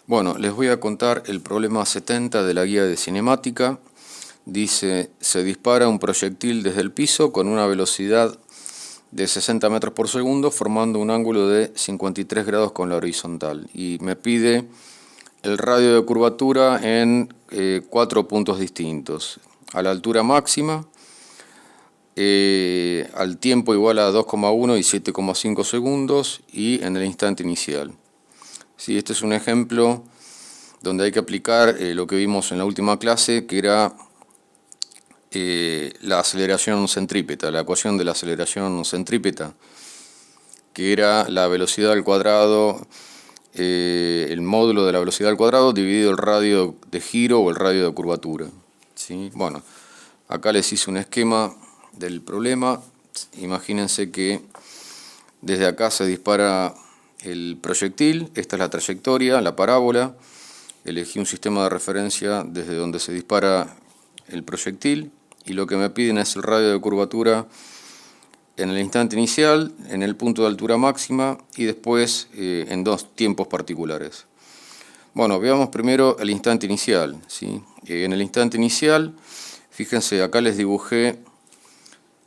Bueno, les voy a contar el problema 70 de la guía de cinemática. Dice, se dispara un proyectil desde el piso con una velocidad de 60 metros por segundo, formando un ángulo de 53 grados con la horizontal. Y me pide el radio de curvatura en 4 puntos distintos. A la altura máxima, al tiempo igual a 2,1 y 7,5 segundos y en el instante inicial. Sí, este es un ejemplo donde hay que aplicar lo que vimos en la última clase, que era la aceleración centrípeta, la ecuación de la aceleración centrípeta, que era la velocidad al cuadrado, el módulo de la velocidad al cuadrado dividido el radio de giro o el radio de curvatura. ¿Sí? Bueno, acá les hice un esquema del problema. Imagínense que desde acá se dispara el proyectil, esta es la trayectoria, la parábola. Elegí un sistema de referencia desde donde se dispara el proyectil y lo que me piden es el radio de curvatura en el instante inicial, en el punto de altura máxima y después en dos tiempos particulares. Bueno, veamos primero el instante inicial, ¿sí? En el instante inicial, fíjense, acá les dibujé,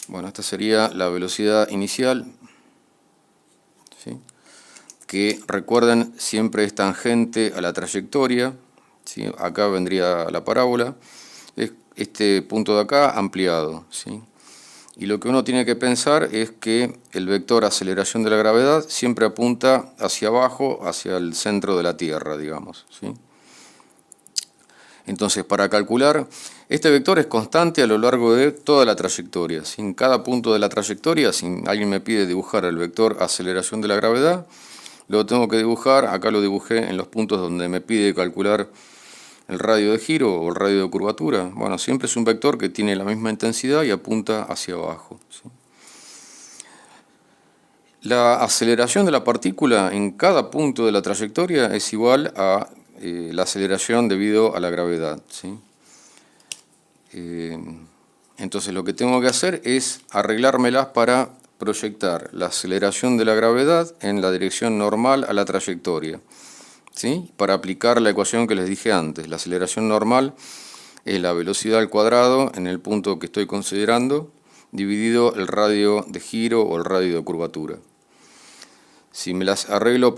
bueno, esta sería la velocidad inicial, ¿sí? Que recuerden siempre es tangente a la trayectoria, ¿sí? Acá vendría la parábola, es este punto de acá ampliado, ¿sí? Y lo que uno tiene que pensar es que el vector aceleración de la gravedad siempre apunta hacia abajo, hacia el centro de la Tierra, digamos, ¿sí? Entonces, para calcular, este vector es constante a lo largo de toda la trayectoria. En cada punto de la trayectoria, si alguien me pide dibujar el vector aceleración de la gravedad, lo tengo que dibujar, acá lo dibujé en los puntos donde me pide calcular el radio de giro o el radio de curvatura. Bueno, siempre es un vector que tiene la misma intensidad y apunta hacia abajo, ¿sí? La aceleración de la partícula en cada punto de la trayectoria es igual a la aceleración debido a la gravedad, ¿sí? Entonces lo que tengo que hacer es arreglármelas para proyectar la aceleración de la gravedad en la dirección normal a la trayectoria, ¿sí? Para aplicar la ecuación que les dije antes. La aceleración normal es la velocidad al cuadrado en el punto que estoy considerando, dividido el radio de giro o el radio de curvatura. Si me las arreglo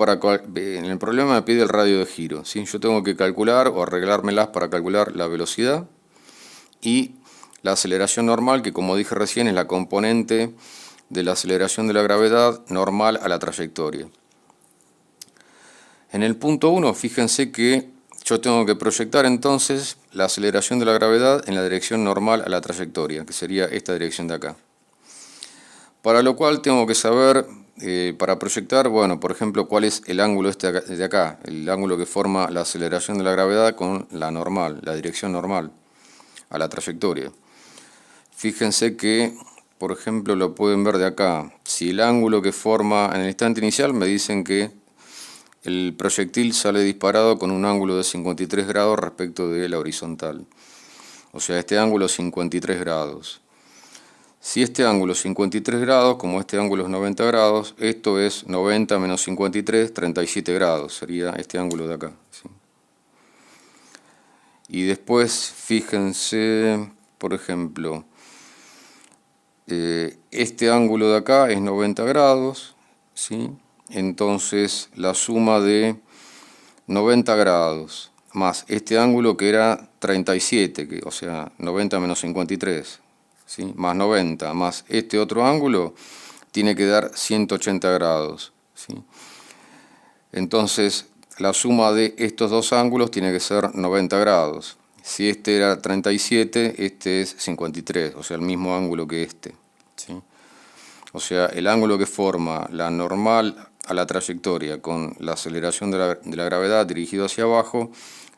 en el problema me pide el radio de giro, ¿sí? Yo tengo que calcular o arreglármelas para calcular la velocidad y la aceleración normal, que como dije recién es la componente de la aceleración de la gravedad normal a la trayectoria. En el punto 1, fíjense que yo tengo que proyectar entonces la aceleración de la gravedad en la dirección normal a la trayectoria, que sería esta dirección de acá. Para lo cual tengo que saber, para proyectar, bueno, por ejemplo, cuál es el ángulo este de acá, el ángulo que forma la aceleración de la gravedad con la normal, la dirección normal a la trayectoria. Fíjense que, por ejemplo, lo pueden ver de acá. Si el ángulo que forma en el instante inicial me dicen que el proyectil sale disparado con un ángulo de 53 grados respecto de la horizontal. O sea, este ángulo es 53 grados. Si este ángulo es 53 grados, como este ángulo es 90 grados, esto es 90 menos 53, 37 grados. Sería este ángulo de acá, ¿sí? Y después, fíjense, por ejemplo, este ángulo de acá es 90 grados, ¿sí? Entonces la suma de 90 grados más este ángulo que era 37, o sea, 90 menos 53, ¿sí? Más 90, más este otro ángulo, tiene que dar 180 grados, ¿sí? Entonces la suma de estos dos ángulos tiene que ser 90 grados. Si este era 37, este es 53, o sea, el mismo ángulo que este, ¿sí? O sea, el ángulo que forma la normal a la trayectoria con la aceleración de la gravedad dirigido hacia abajo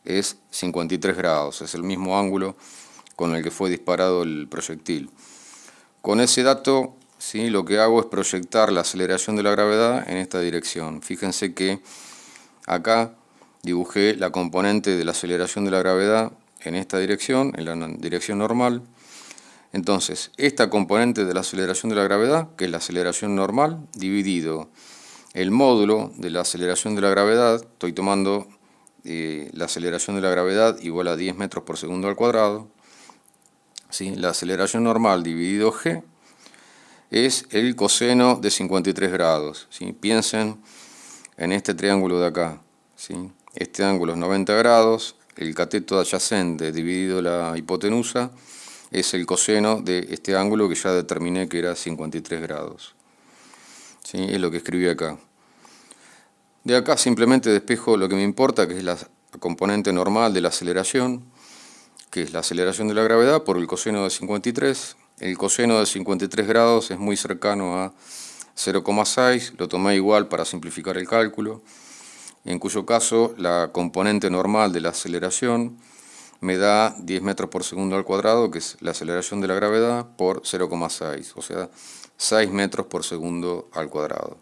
es 53 grados, es el mismo ángulo con el que fue disparado el proyectil. Con ese dato, ¿sí?, lo que hago es proyectar la aceleración de la gravedad en esta dirección. Fíjense que acá dibujé la componente de la aceleración de la gravedad en esta dirección, en la dirección normal. Entonces, esta componente de la aceleración de la gravedad, que es la aceleración normal, dividido el módulo de la aceleración de la gravedad, estoy tomando la aceleración de la gravedad igual a 10 metros por segundo al cuadrado. ¿Sí? La aceleración normal dividido g es el coseno de 53 grados. ¿Sí? Piensen en este triángulo de acá. ¿Sí? Este ángulo es 90 grados, el cateto adyacente dividido la hipotenusa es el coseno de este ángulo que ya determiné que era 53 grados. ¿Sí? Es lo que escribí acá. De acá simplemente despejo lo que me importa, que es la componente normal de la aceleración, que es la aceleración de la gravedad por el coseno de 53. El coseno de 53 grados es muy cercano a 0,6, lo tomé igual para simplificar el cálculo, en cuyo caso la componente normal de la aceleración me da 10 metros por segundo al cuadrado, que es la aceleración de la gravedad, por 0,6, o sea, 6 metros por segundo al cuadrado.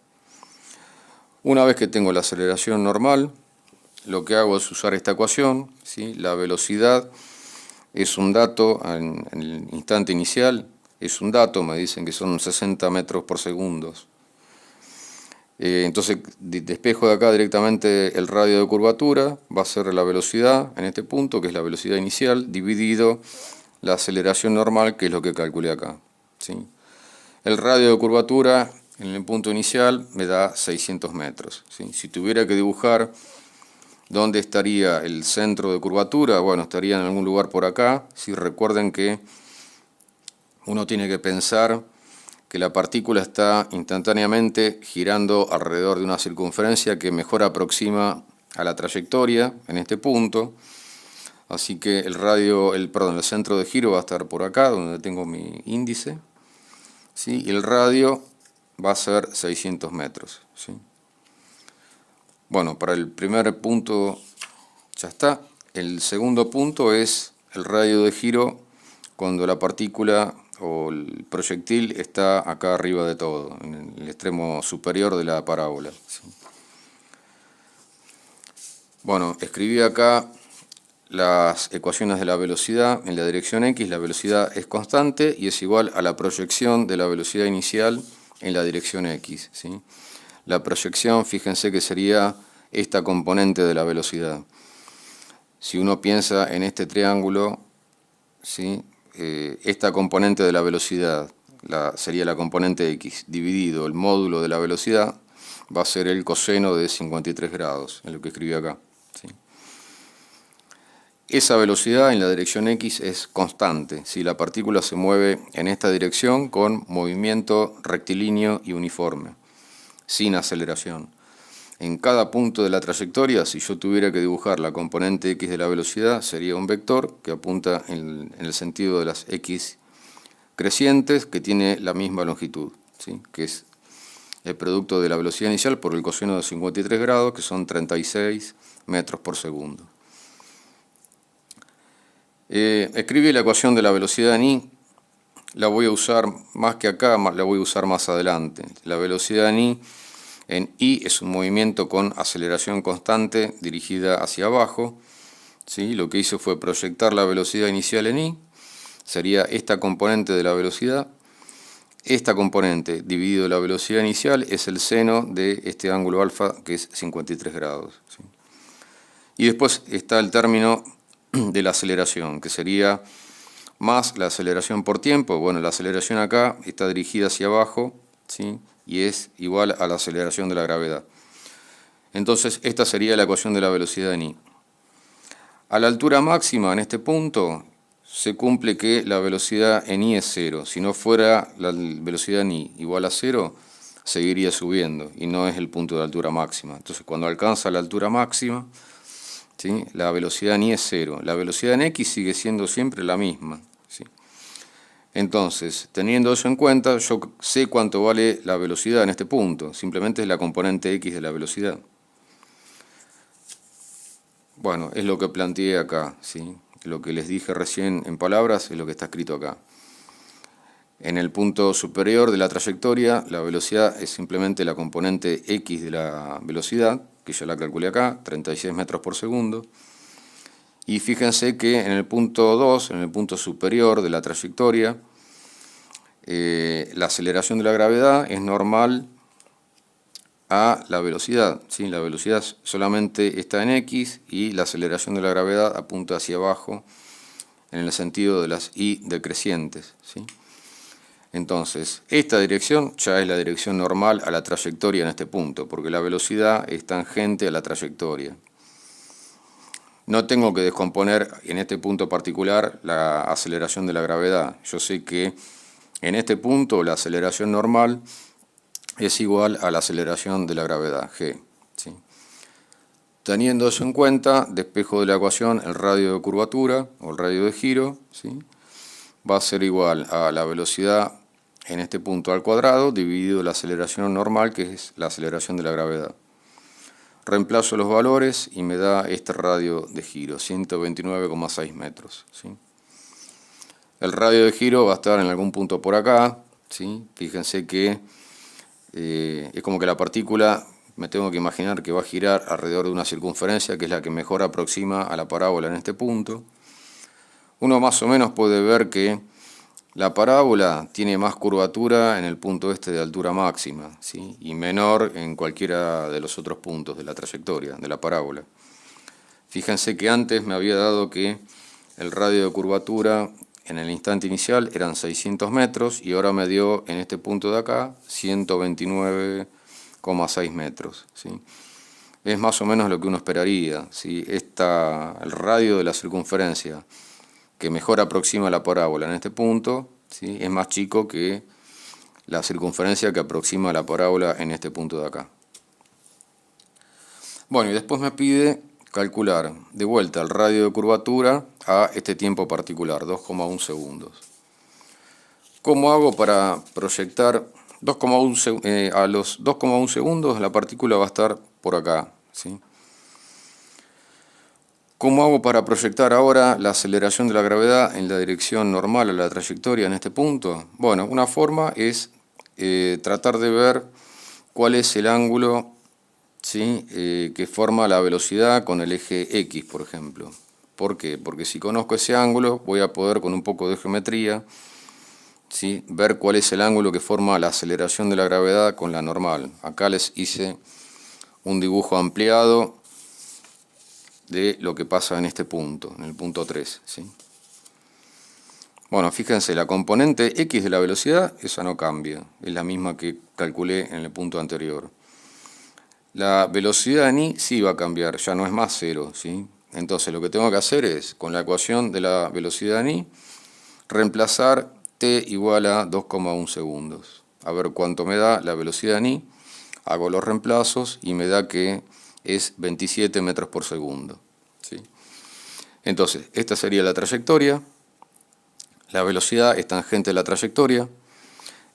Una vez que tengo la aceleración normal, lo que hago es usar esta ecuación, ¿sí? La velocidad es un dato en el instante inicial, es un dato, me dicen que son 60 metros por segundo. Entonces despejo de acá directamente el radio de curvatura, va a ser la velocidad en este punto, que es la velocidad inicial, dividido la aceleración normal, que es lo que calculé acá. ¿Sí? El radio de curvatura en el punto inicial me da 600 metros. ¿Sí? Si tuviera que dibujar dónde estaría el centro de curvatura, bueno, estaría en algún lugar por acá. Si recuerden que uno tiene que pensar que la partícula está instantáneamente girando alrededor de una circunferencia que mejor aproxima a la trayectoria en este punto. Así que el centro de giro va a estar por acá, donde tengo mi índice. ¿Sí? Y el radio va a ser 600 metros. ¿Sí? Bueno, para el primer punto ya está. El segundo punto es el radio de giro cuando la partícula o el proyectil está acá arriba de todo, en el extremo superior de la parábola. ¿Sí? Bueno, escribí acá las ecuaciones de la velocidad. En la dirección X la velocidad es constante y es igual a la proyección de la velocidad inicial en la dirección X. ¿Sí? La proyección, fíjense que sería esta componente de la velocidad. Si uno piensa en este triángulo, ¿sí? Esta componente de la velocidad sería la componente X, dividido el módulo de la velocidad, va a ser el coseno de 53 grados, en lo que escribí acá. ¿Sí? Esa velocidad en la dirección X es constante, si la partícula se mueve en esta dirección con movimiento rectilíneo y uniforme, sin aceleración. En cada punto de la trayectoria, si yo tuviera que dibujar la componente X de la velocidad, sería un vector que apunta en el sentido de las X crecientes, que tiene la misma longitud, ¿sí? Que es el producto de la velocidad inicial por el coseno de 53 grados, que son 36 metros por segundo. Escribí la ecuación de la velocidad en I, la voy a usar más que acá, la voy a usar más adelante. La velocidad en I es un movimiento con aceleración constante dirigida hacia abajo. ¿Sí? Lo que hice fue proyectar la velocidad inicial en I, sería esta componente de la velocidad. Esta componente dividido la velocidad inicial es el seno de este ángulo alfa, que es 53 grados. ¿Sí? Y después está el término de la aceleración, que sería más la aceleración por tiempo. Bueno, la aceleración acá está dirigida hacia abajo, ¿sí? Y es igual a la aceleración de la gravedad. Entonces, esta sería la ecuación de la velocidad en I. A la altura máxima, en este punto, se cumple que la velocidad en I es cero. Si no fuera la velocidad en I igual a cero, seguiría subiendo, y no es el punto de altura máxima. Entonces, cuando alcanza la altura máxima, ¿sí? La velocidad en I es cero. La velocidad en X sigue siendo siempre la misma. ¿Sí? Entonces, teniendo eso en cuenta, yo sé cuánto vale la velocidad en este punto. Simplemente es la componente X de la velocidad. Bueno, es lo que planteé acá, ¿sí? Lo que les dije recién en palabras es lo que está escrito acá. En el punto superior de la trayectoria, la velocidad es simplemente la componente X de la velocidad, que yo la calculé acá, 36 metros por segundo. Y fíjense que en el punto 2, en el punto superior de la trayectoria, la aceleración de la gravedad es normal a la velocidad, ¿sí? La velocidad solamente está en X y la aceleración de la gravedad apunta hacia abajo en el sentido de las Y decrecientes, ¿sí? Entonces, esta dirección ya es la dirección normal a la trayectoria en este punto, porque la velocidad es tangente a la trayectoria. No tengo que descomponer en este punto particular la aceleración de la gravedad. Yo sé que en este punto la aceleración normal es igual a la aceleración de la gravedad, g, ¿sí? Teniendo eso en cuenta, despejo de la ecuación el radio de curvatura o el radio de giro, ¿sí? Va a ser igual a la velocidad en este punto al cuadrado dividido la aceleración normal, que es la aceleración de la gravedad. Reemplazo los valores y me da este radio de giro, 129,6 metros, ¿sí? El radio de giro va a estar en algún punto por acá, ¿sí? Fíjense que es como que la partícula, me tengo que imaginar que va a girar alrededor de una circunferencia que es la que mejor aproxima a la parábola en este punto. Uno más o menos puede ver que la parábola tiene más curvatura en el punto este de altura máxima, ¿sí? Y menor en cualquiera de los otros puntos de la trayectoria de la parábola. Fíjense que antes me había dado que el radio de curvatura en el instante inicial eran 600 metros y ahora me dio en este punto de acá 129,6 metros, ¿sí? Es más o menos lo que uno esperaría, ¿sí? El radio de la circunferencia que mejor aproxima la parábola en este punto, ¿sí? Es más chico que la circunferencia que aproxima la parábola en este punto de acá. Bueno, y después me pide calcular de vuelta el radio de curvatura a este tiempo particular, 2,1 segundos. ¿Cómo hago para proyectar a los 2,1 segundos? La partícula va a estar por acá, ¿sí? ¿Cómo hago para proyectar ahora la aceleración de la gravedad en la dirección normal a la trayectoria en este punto? Bueno, una forma es tratar de ver cuál es el ángulo, ¿sí? Que forma la velocidad con el eje X, por ejemplo. ¿Por qué? Porque si conozco ese ángulo, voy a poder con un poco de geometría, ¿sí? Ver cuál es el ángulo que forma la aceleración de la gravedad con la normal. Acá les hice un dibujo ampliado de lo que pasa en este punto, en el punto 3, ¿sí? Bueno, fíjense, la componente X de la velocidad, esa no cambia, es la misma que calculé en el punto anterior. La velocidad en I sí va a cambiar, ya no es más 0, ¿sí? Entonces lo que tengo que hacer es, con la ecuación de la velocidad en I, reemplazar t igual a 2,1 segundos. A ver cuánto me da la velocidad en I, hago los reemplazos y me da que es 27 metros por segundo, ¿sí? Entonces, esta sería la trayectoria, la velocidad es tangente a la trayectoria,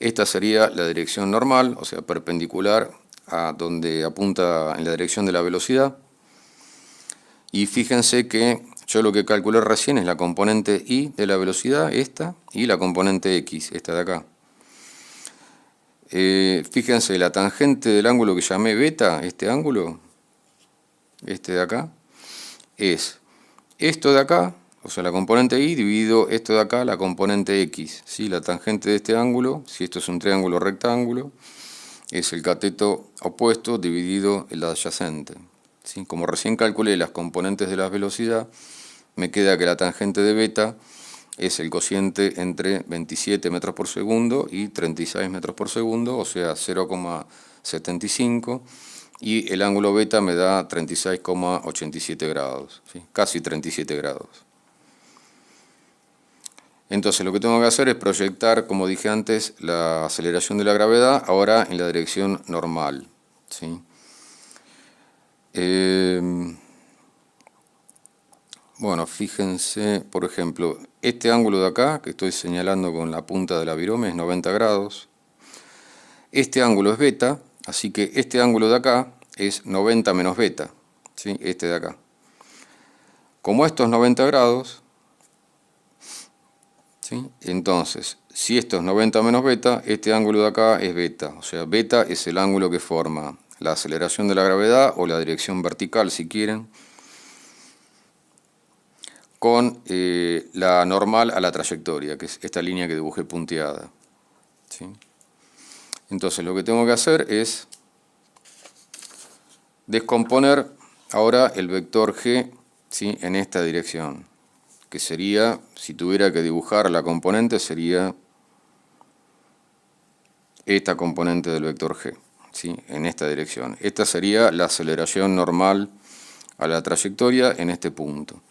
esta sería la dirección normal, o sea, perpendicular a donde apunta en la dirección de la velocidad. Y fíjense que yo lo que calculé recién es la componente Y de la velocidad, esta, y la componente X, esta de acá. Fíjense, la tangente del ángulo que llamé beta, este ángulo, este de acá, es esto de acá, o sea, la componente Y dividido esto de acá, la componente X, ¿sí? La tangente de este ángulo, si esto es un triángulo rectángulo, es el cateto opuesto dividido el adyacente, ¿sí? Como recién calculé las componentes de la velocidad, me queda que la tangente de beta es el cociente entre 27 metros por segundo y 36 metros por segundo, o sea 0,75, y el ángulo beta me da 36,87 grados, ¿sí? Casi 37 grados. Entonces lo que tengo que hacer es proyectar, como dije antes, la aceleración de la gravedad ahora en la dirección normal, ¿sí? Bueno, fíjense, por ejemplo, este ángulo de acá, que estoy señalando con la punta de la virome, es 90 grados. Este ángulo es beta, así que este ángulo de acá es 90 menos beta, ¿sí? Este de acá. Como esto es 90 grados, ¿sí? Entonces, si esto es 90 menos beta, este ángulo de acá es beta. O sea, beta es el ángulo que forma la aceleración de la gravedad, o la dirección vertical si quieren, con la normal a la trayectoria, que es esta línea que dibujé punteada, ¿sí? Entonces lo que tengo que hacer es descomponer ahora el vector G, ¿sí?, en esta dirección, que sería, si tuviera que dibujar la componente, sería esta componente del vector G, ¿sí?, en esta dirección. Esta sería la aceleración normal a la trayectoria en este punto.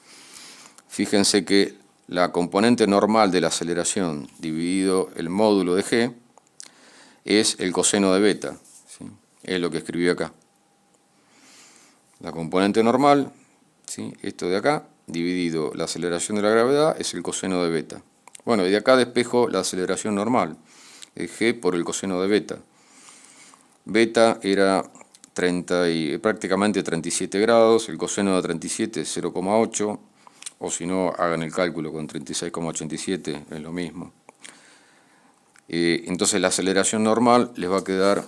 Fíjense que la componente normal de la aceleración dividido el módulo de G es el coseno de beta, ¿sí?, es lo que escribí acá. La componente normal, ¿sí?, esto de acá, dividido la aceleración de la gravedad, es el coseno de beta. Bueno, y de acá despejo la aceleración normal, el G por el coseno de beta. Beta era prácticamente 37 grados, el coseno de 37 es 0,8, o si no, hagan el cálculo con 36,87, es lo mismo. Entonces la aceleración normal les va a quedar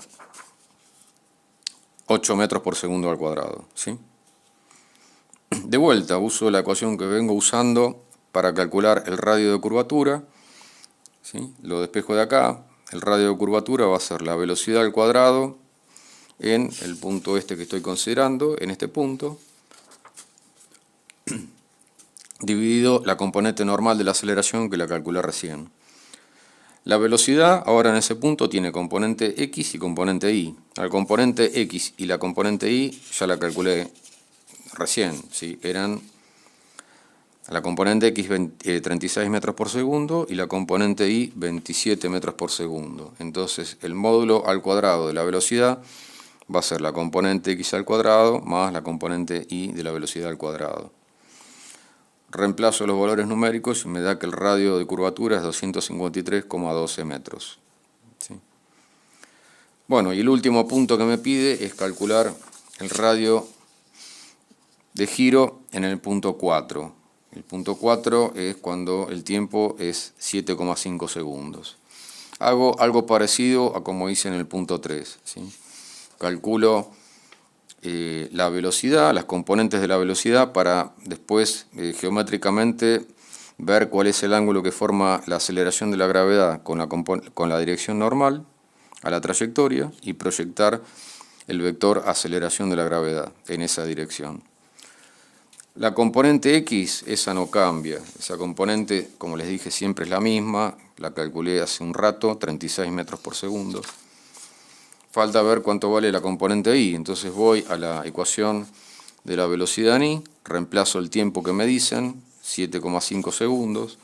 8 metros por segundo al cuadrado, ¿sí? De vuelta, uso la ecuación que vengo usando para calcular el radio de curvatura, ¿sí? Lo despejo de acá. El radio de curvatura va a ser la velocidad al cuadrado en el punto este que estoy considerando, en este punto, dividido la componente normal de la aceleración que la calculé recién. La velocidad ahora en ese punto tiene componente X y componente Y. Al componente X y la componente Y ya la calculé recién, ¿sí? Eran la componente X 36 metros por segundo y la componente Y 27 metros por segundo. Entonces el módulo al cuadrado de la velocidad va a ser la componente X al cuadrado más la componente Y de la velocidad al cuadrado. Reemplazo los valores numéricos y me da que el radio de curvatura es 253,12 metros. ¿Sí? Bueno, y el último punto que me pide es calcular el radio de giro en el punto 4. El punto 4 es cuando el tiempo es 7,5 segundos. Hago algo parecido a como hice en el punto 3. ¿Sí? Calculo la velocidad, las componentes de la velocidad, para después geométricamente ver cuál es el ángulo que forma la aceleración de la gravedad con la dirección normal a la trayectoria y proyectar el vector aceleración de la gravedad en esa dirección. La componente X, esa no cambia. Esa componente, como les dije, siempre es la misma. La calculé hace un rato, 36 metros por segundo. Falta ver cuánto vale la componente Y. Entonces voy a la ecuación de la velocidad en Y, reemplazo el tiempo que me dicen, 7,5 segundos,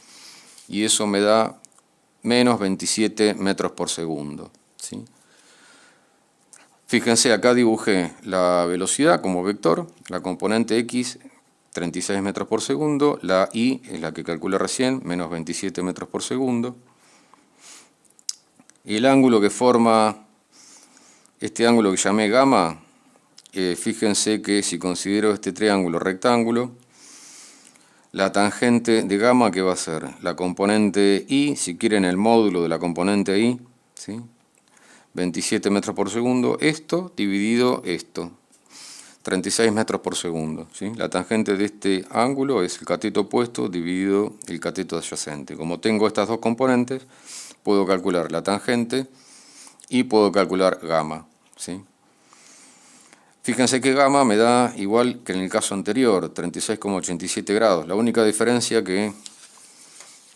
y eso me da menos 27 metros por segundo. ¿Sí? Fíjense, acá dibujé la velocidad como vector, la componente X 36 metros por segundo, la Y es la que calculé recién, menos 27 metros por segundo. Y el ángulo que forma este ángulo que llamé gamma, fíjense que si considero este triángulo rectángulo, la tangente de gamma, ¿qué va a ser? La componente Y, si quieren el módulo de la componente Y, ¿sí? 27 metros por segundo, esto dividido esto, 36 metros por segundo. ¿Sí? La tangente de este ángulo es el cateto opuesto dividido el cateto adyacente. Como tengo estas dos componentes, puedo calcular la tangente y puedo calcular gamma. ¿Sí? Fíjense que gamma me da igual que en el caso anterior, 36,87 grados. La única diferencia que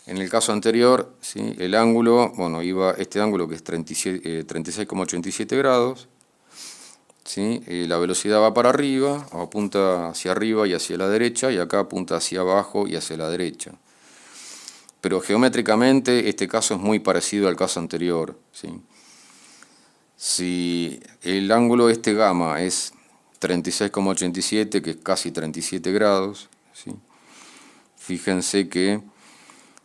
en el caso anterior, ¿sí?, el ángulo, bueno, iba este ángulo que es 36,87 grados, ¿sí? La velocidad va para arriba, o apunta hacia arriba y hacia la derecha, y acá apunta hacia abajo y hacia la derecha. Pero geométricamente este caso es muy parecido al caso anterior, ¿sí? Si el ángulo este gamma es 36,87, que es casi 37 grados, ¿sí?, fíjense que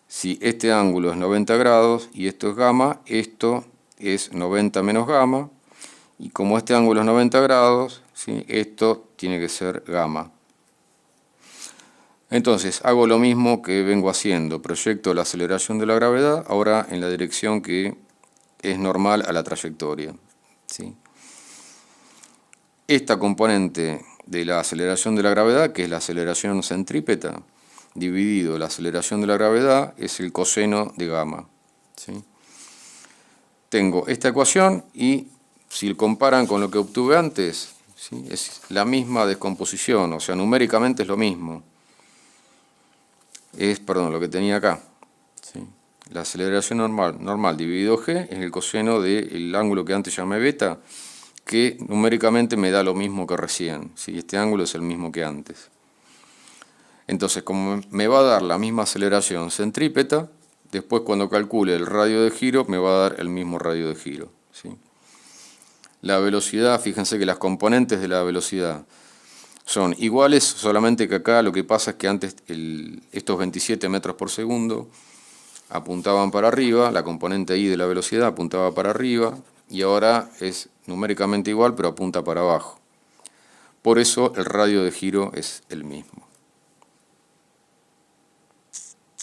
si este ángulo es 90 grados y esto es gamma, esto es 90 menos gamma, y como este ángulo es 90 grados, ¿sí?, esto tiene que ser gamma. Entonces hago lo mismo que vengo haciendo, proyecto la aceleración de la gravedad ahora en la dirección que es normal a la trayectoria. ¿Sí? Esta componente de la aceleración de la gravedad, que es la aceleración centrípeta, dividido la aceleración de la gravedad, es el coseno de gamma. ¿Sí? Tengo esta ecuación y si comparan con lo que obtuve antes, ¿sí? Es la misma descomposición, o sea, numéricamente es lo mismo. Perdón, lo que tenía acá, ¿sí? La aceleración normal dividido g es el coseno del ángulo que antes llamé beta, que numéricamente me da lo mismo que recién, ¿sí? Este ángulo es el mismo que antes. Entonces, como me va a dar la misma aceleración centrípeta, después cuando calcule el radio de giro me va a dar el mismo radio de giro, ¿sí? La velocidad, fíjense que las componentes de la velocidad son iguales, solamente que acá lo que pasa es que antes estos 27 metros por segundo apuntaban para arriba, la componente I de la velocidad apuntaba para arriba, y ahora es numéricamente igual pero apunta para abajo. Por eso el radio de giro es el mismo.